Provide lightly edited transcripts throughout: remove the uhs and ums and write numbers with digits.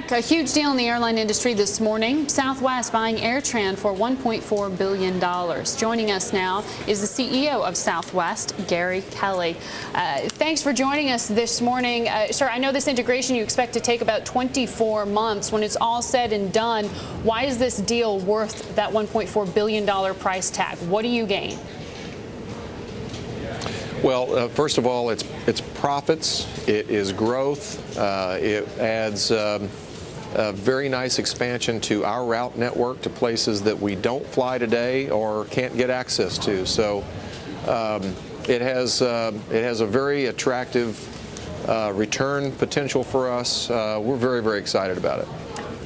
back. A huge deal in the airline industry this morning. Southwest buying AirTran for $1.4 billion. Joining us now is the CEO of Southwest, Gary Kelly. Thanks for joining us this morning. Sir, I know this integration you expect to take about 24 months. When it's all said and done, why is this deal worth that $1.4 billion price tag? What do you gain? Well, first of all, it's profits, it is growth, it adds a very nice expansion to our route network to places that we don't fly today or can't get access to. So it has a very attractive return potential for us. We're very, very excited about it.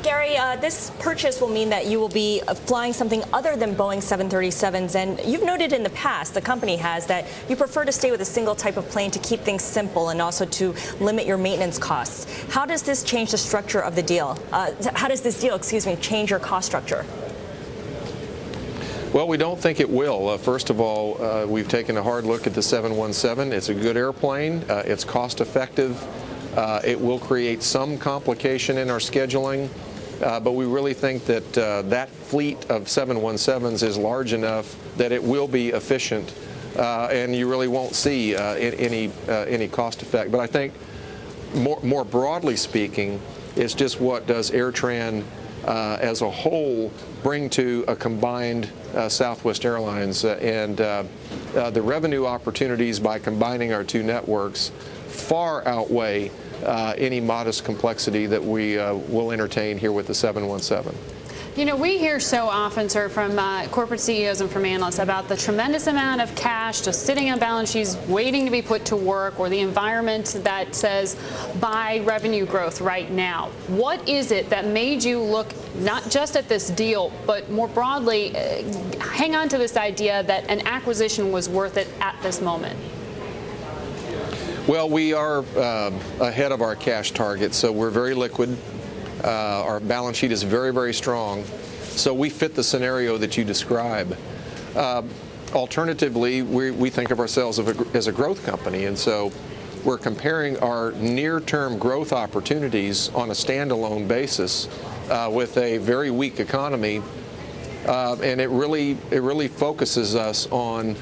Gary, this purchase will mean that you will be flying something other than Boeing 737s, and you've noted in the past, the company has, that you prefer to stay with a single type of plane to keep things simple and also to limit your maintenance costs. How does this change the structure of the deal? How does this deal, change your cost structure? Well, we don't think it will. First of all, we've taken a hard look at the 717. It's a good airplane. It's cost effective. It will create some complication in our scheduling. But we really think that that fleet of 717s is large enough that it will be efficient, and you really won't see any cost effect. But I think more broadly speaking, it's just what does AirTran as a whole bring to a combined Southwest Airlines, and the revenue opportunities by combining our two networks far outweigh any modest complexity that we will entertain here with the 717. You know, we hear so often, sir, from corporate CEOs and from analysts about the tremendous amount of cash just sitting on balance sheets waiting to be put to work, or the environment that says buy revenue growth right now. What is it that made you look not just at this deal, but more broadly hang on to this idea that an acquisition was worth it at this moment? Well, we are ahead of our cash target, so we're very liquid. Our balance sheet is very, very strong, so we fit the scenario that you describe. Alternatively, we think of ourselves as a growth company, and so we're comparing our near-term growth opportunities on a standalone basis with a very weak economy, and it really focuses us on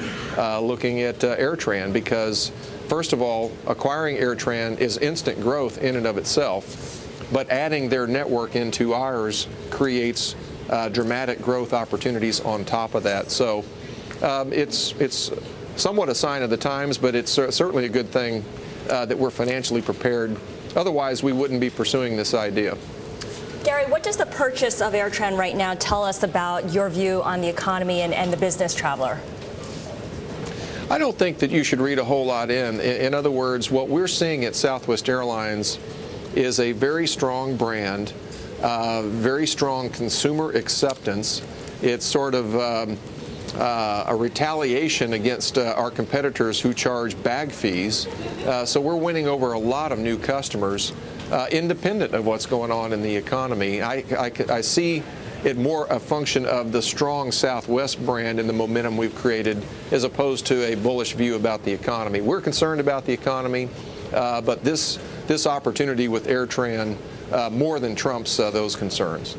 looking at AirTran, because first of all, acquiring AirTran is instant growth in and of itself, but adding their network into ours creates dramatic growth opportunities on top of that. So it's somewhat a sign of the times, but it's certainly a good thing that we're financially prepared. Otherwise, we wouldn't be pursuing this idea. Gary, what does the purchase of AirTran right now tell us about your view on the economy and the business traveler? I don't think that you should read a whole lot in. In other words, what we're seeing at Southwest Airlines is a very strong brand, very strong consumer acceptance. It's sort of a retaliation against our competitors who charge bag fees. So we're winning over a lot of new customers, independent of what's going on in the economy. I see it more a function of the strong Southwest brand and the momentum we've created, as opposed to a bullish view about the economy. We're concerned about the economy, but this opportunity with AirTran more than trumps those concerns.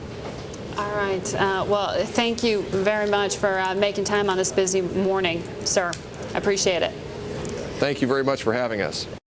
All right. Well, thank you very much for making time on this busy morning, sir. I appreciate it. Thank you very much for having us.